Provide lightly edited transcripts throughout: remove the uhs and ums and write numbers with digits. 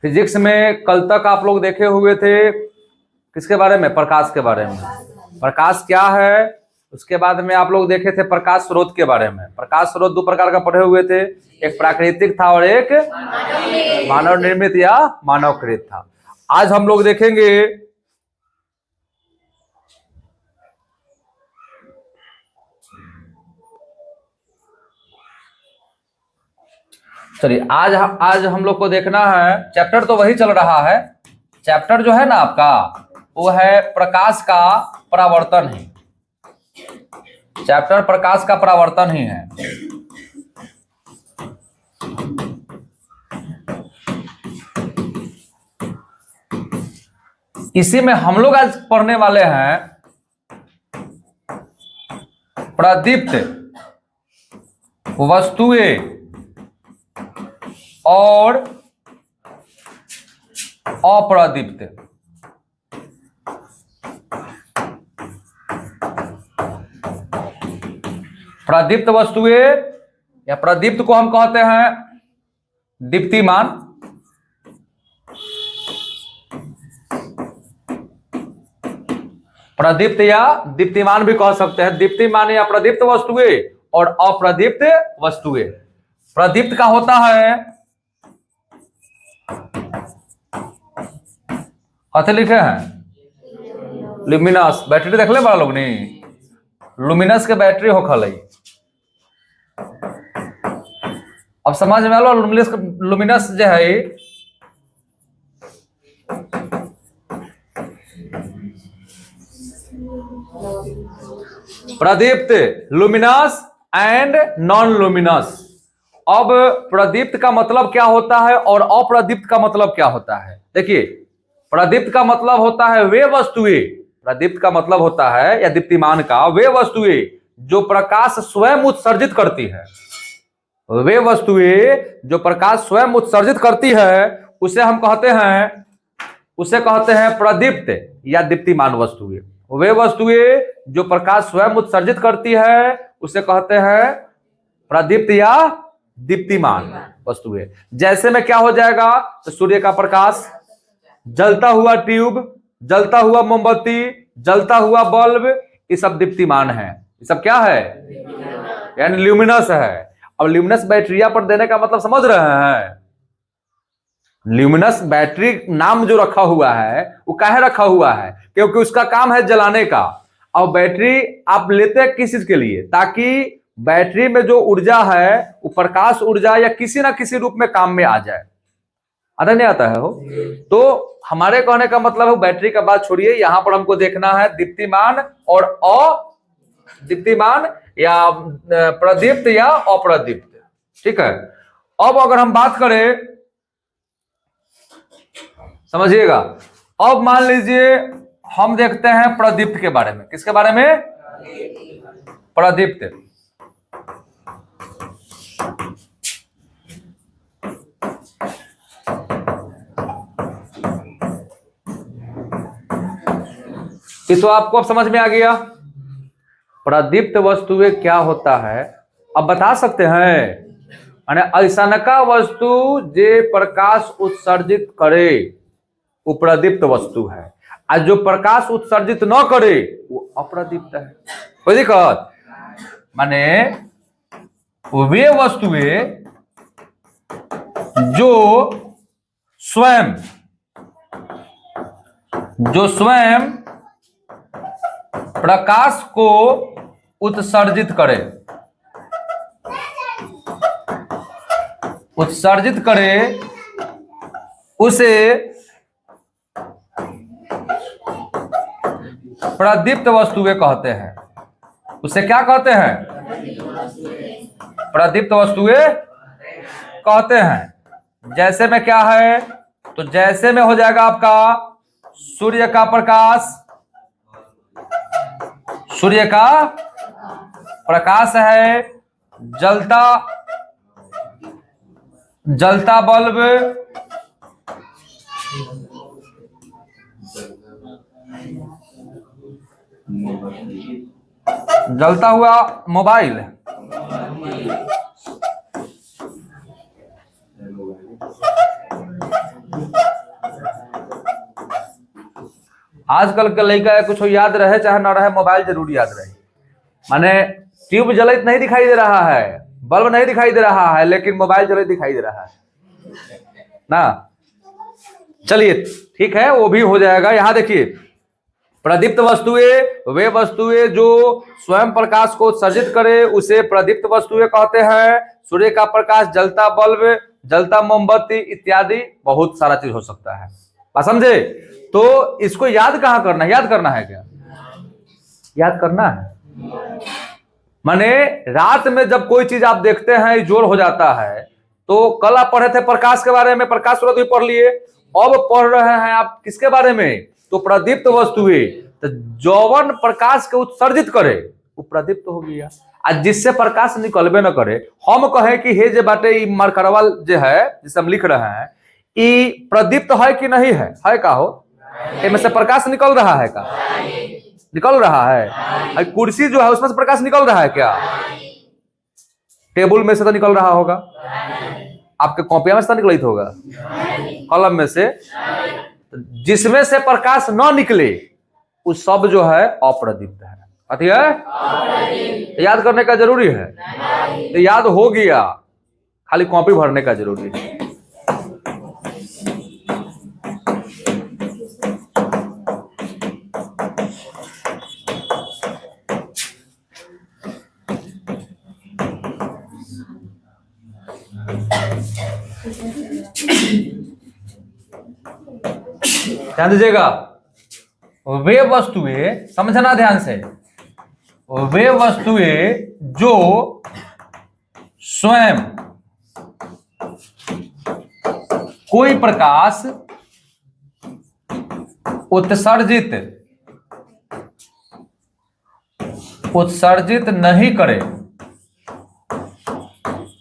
Physics में कल तक आप लोग देखे हुए थे किसके बारे में? प्रकाश के बारे में। प्रकाश क्या है उसके बाद में आप लोग देखे थे प्रकाश स्रोत के बारे में। प्रकाश स्रोत दो प्रकार का पढ़े हुए थे, एक प्राकृतिक था और एक मानव निर्मित या मानवकृत था। आज हम लोग देखेंगे चलिए आज हम लोग को देखना है, चैप्टर तो वही चल रहा है। चैप्टर जो है ना आपका वो है प्रकाश का परावर्तन ही। चैप्टर प्रकाश का परावर्तन ही है। इसी में हम लोग आज पढ़ने वाले हैं प्रदीप्त वस्तुएं और अप्रदीप्त। प्रदीप्त वस्तुएं या प्रदीप्त को हम कहते हैं दीप्तिमान। प्रदीप्त या दीप्तिमान भी कह सकते हैं। दीप्तिमान या प्रदीप्त वस्तुएं और अप्रदीप्त वस्तुएं। प्रदीप्त का होता है, हाथे लिखे हैं लुमिनस। बैटरी देख ले बड़ा लोग नहीं, लुमिनस के बैटरी हो खलई। अब समझ में आलो लुमिनस जो है प्रदीप्त, लुमिनस एंड नॉन लुमिनस। अब प्रदीप्त का मतलब क्या होता है और अप्रदीप्त का मतलब क्या होता है? देखिए, प्रदीप्त का मतलब होता है वे वस्तुएं, प्रदीप्त का मतलब होता है या दीप्तिमान का वे वस्तुएं जो प्रकाश स्वयं उत्सर्जित करती है। वे वस्तुएं जो प्रकाश स्वयं उत्सर्जित करती है उसे हम कहते हैं प्रदीप्त या दीप्तिमान वस्तुएं। वे वस्तुएं जो प्रकाश स्वयं उत्सर्जित करती है उसे कहते हैं प्रदीप्त या दीप्तिमान वस्तुएं। जैसे में क्या हो जाएगा तो सूर्य का प्रकाश, जलता हुआ ट्यूब, जलता हुआ मोमबत्ती, जलता हुआ बल्ब, ये सब दीप्तिमान है। ये सब क्या है? यानी ल्यूमिनस है। अब ल्यूमिनस बैटरिया पर देने का मतलब समझ रहे हैं? ल्यूमिनस बैटरी नाम जो रखा हुआ है वो काहे रखा हुआ है? क्योंकि उसका काम है जलाने का। अब बैटरी आप लेते हैं किस चीज के लिए? ताकि बैटरी में जो ऊर्जा है वो प्रकाश ऊर्जा या किसी ना किसी रूप में काम में आ जाए। आता नहीं आता है हो? तो हमारे कहने का मतलब है बैटरी का बात छोड़िए, यहां पर हमको देखना है दीप्तिमान और अदीप्तिमान या प्रदीप्त या अप्रदीप्त। ठीक है। अब अगर हम बात करें, समझिएगा, अब मान लीजिए हम देखते हैं प्रदीप्त के बारे में। किसके बारे में? प्रदीप्त। ये तो आपको अब समझ में आ गया प्रदीप्त वस्तुएं क्या होता है। अब बता सकते हैं माने ऐसनका वस्तु जे प्रकाश उत्सर्जित करे वो प्रदीप्त वस्तु है, और जो प्रकाश उत्सर्जित न करे वो अप्रदीप्त है। कोई दिक्कत? माने वे वस्तुएं जो स्वयं प्रकाश को उत्सर्जित करे उसे प्रदीप्त वस्तुएं कहते हैं। उसे क्या कहते हैं? प्रदीप्त वस्तुएं कहते हैं। जैसे में क्या है तो जैसे में हो जाएगा आपका सूर्य का प्रकाश। सूर्य का प्रकाश है, जलता बल्ब, जलता हुआ मोबाइल, आजकल के लड़का कुछ याद रहे चाहे ना रहे, मोबाइल जरूर याद रहे। माने ट्यूब जलित नहीं दिखाई दे रहा है, बल्ब नहीं दिखाई दे रहा है, लेकिन मोबाइल जलित दिखाई दे रहा है ना। चलिए ठीक है, वो भी हो जाएगा। यहां देखिए, प्रदीप्त वस्तुएं वे वस्तुएं जो स्वयं प्रकाश को उत्सर्जित करे उसे प्रदीप्त वस्तुएं कहते हैं। सूर्य का प्रकाश, जलता बल्ब, जलता मोमबत्ती इत्यादि बहुत सारा चीज हो सकता है। बात समझे? तो इसको याद कहाँ करना है? याद करना है क्या? याद करना है। माने रात में जब कोई चीज आप देखते हैं जोर हो जाता है, तो कल आप पढ़े थे प्रकाश के बारे में, प्रकाश सूरत भी पढ़ लिए, अब पढ़ रहे हैं आप किसके बारे में? तो प्रदीप्त वस्तुएं। तो जौवन प्रकाश के उत्सर्जित करे वो प्रदीप्त हो गया, आज जिससे प्रकाश निकलबे न करे। हम कहे कि हे जे बाटे ई मार्करवा जो है जिसे हम लिख रहे हैं, ई प्रदीप्त है कि नहीं है? है का हो? इसमें से प्रकाश निकल रहा है का? निकल रहा है। कुर्सी जो है उसमें से प्रकाश निकल रहा है क्या? टेबल में से तो निकल रहा होगा, आपके कॉपिया में से तो निकलित होगा, कलम में से। जिसमें से प्रकाश न निकले वो सब जो है अप्रदीप्त है। अति है, याद करने का जरूरी है। तो याद हो गया, खाली कॉपी भरने का जरूरी है। ध्यान दीजिएगा, वे वस्तुएं, समझना ध्यान से, वे वस्तुएं जो स्वयं कोई प्रकाश उत्सर्जित नहीं करे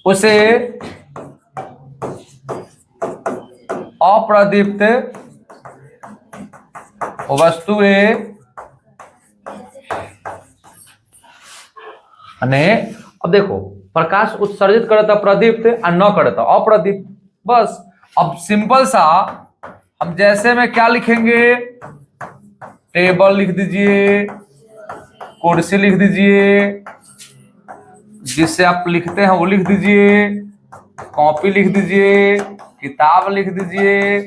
उसे अप्रदीप्त वस्तुएं अब देखो, प्रकाश उत्सर्जित करता प्रदीप्त और न करता अप्रदीप्त। बस अब सिंपल सा हम जैसे में क्या लिखेंगे? टेबल लिख दीजिए, कुर्सी लिख दीजिए, जिससे आप लिखते हैं वो लिख दीजिए, कॉपी लिख दीजिए, किताब लिख दीजिए।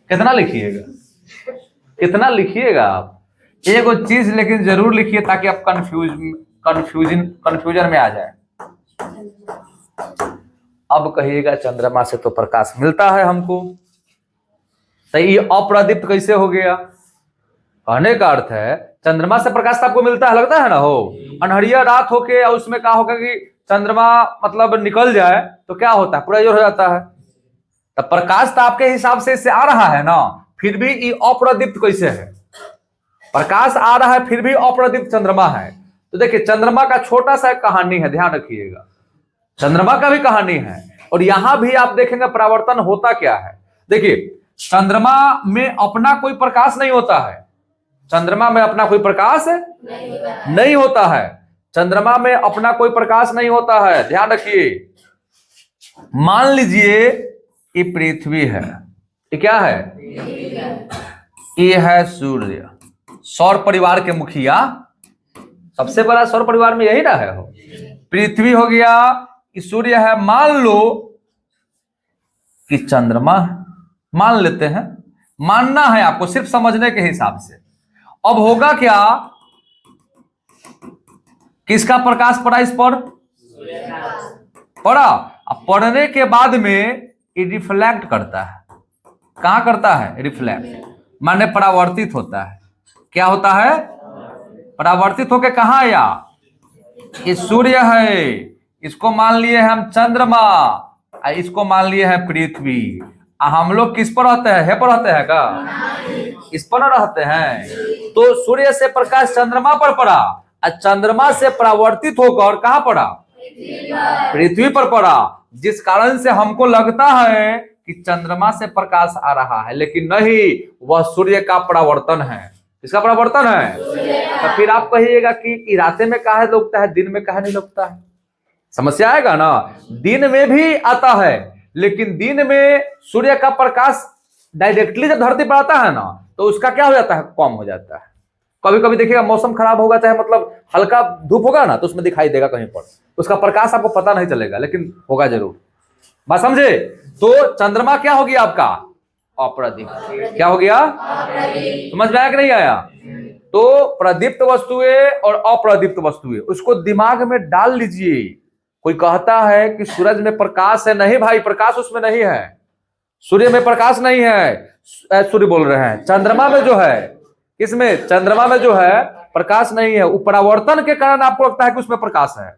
कितना लिखिएगा? कितना लिखिएगा आप? एक चीज लेकिन जरूर लिखिए ताकि आप कंफ्यूजन में आ जाए। अब कहिएगा चंद्रमा से तो प्रकाश मिलता है हमको, तो ये अप्रदीप्त कैसे हो गया? कहने का अर्थ है चंद्रमा से प्रकाश आपको मिलता है, लगता है ना हो, अनहरिया रात होके और उसमें क्या होगा कि चंद्रमा मतलब निकल जाए तो क्या होता है? पूरा जोर हो जाता है। तो प्रकाश तो आपके हिसाब से इससे आ रहा है ना, फिर भी ये अप्रदीप्त कैसे है? प्रकाश आ रहा है फिर भी अप्रदीप्त चंद्रमा है। तो देखिए, चंद्रमा का छोटा सा एक कहानी है, ध्यान रखिएगा, चंद्रमा का भी कहानी है। और यहां भी आप देखेंगे परावर्तन होता क्या है। देखिए, चंद्रमा में अपना कोई प्रकाश नहीं होता है, चंद्रमा में अपना कोई प्रकाश नहीं होता है, चंद्रमा में अपना कोई प्रकाश नहीं होता है। ध्यान रखिए, मान लीजिए ये पृथ्वी है, ये क्या है? ये है सूर्य, सौर परिवार के मुखिया, सबसे बड़ा सौर परिवार में यही ना है हो। पृथ्वी हो गया, ये सूर्य है। मान लो कि चंद्रमा है, मान लेते हैं, मानना है आपको सिर्फ समझने के हिसाब से। अब होगा क्या? किसका प्रकाश पड़ा इस पर? पड़ा। अब पढ़ने के बाद में ये रिफ्लेक्ट करता है। कहां करता है? रिफ्लेक्ट, माने परावर्तित होता है। क्या होता है? परावर्तित होके कहां आया? ये सूर्य है, इसको मान लिए हम चंद्रमा, इसको मान लिए है पृथ्वी। हम लोग किस पर रहते हैं? है पर रहते हैं का? इस पर रहते हैं। तो सूर्य से प्रकाश चंद्रमा पर पड़ा और चंद्रमा से परावर्तित होकर कहां पड़ा? पृथ्वी पर पड़ा। जिस कारण से हमको लगता है कि चंद्रमा से प्रकाश आ रहा है, लेकिन नहीं, वह सूर्य का परावर्तन है। किसका परावर्तन है? तो फिर आप कहिएगा कि रात में काहे लगता है, दिन में काहे नहीं लगता है? समस्या आएगा ना। दिन में भी आता है, लेकिन दिन में सूर्य का प्रकाश डायरेक्टली जब धरती पर आता है ना, तो उसका क्या हो जाता है, कम हो जाता है। कभी कभी देखिएगा मौसम खराब होगा, चाहे मतलब हल्का धूप होगा ना, तो उसमें दिखाई देगा कहीं पर, उसका प्रकाश आपको पता नहीं चलेगा, लेकिन होगा जरूर। बात समझे? तो चंद्रमा क्या हो गया आपका, अप्रदीप्त। क्या हो गया, समझ में आया कि नहीं आया? तो प्रदीप्त वस्तुएं और अप्रदीप्त वस्तुएं, उसको दिमाग में डाल लीजिए। कोई कहता है कि सूरज में प्रकाश है, नहीं भाई, प्रकाश उसमें नहीं है। सूर्य में प्रकाश नहीं है, सूर्य बोल रहे हैं, चंद्रमा में जो है, किसमें, चंद्रमा में जो है प्रकाश नहीं है। वो परावर्तन के कारण आपको लगता है कि उसमें प्रकाश है।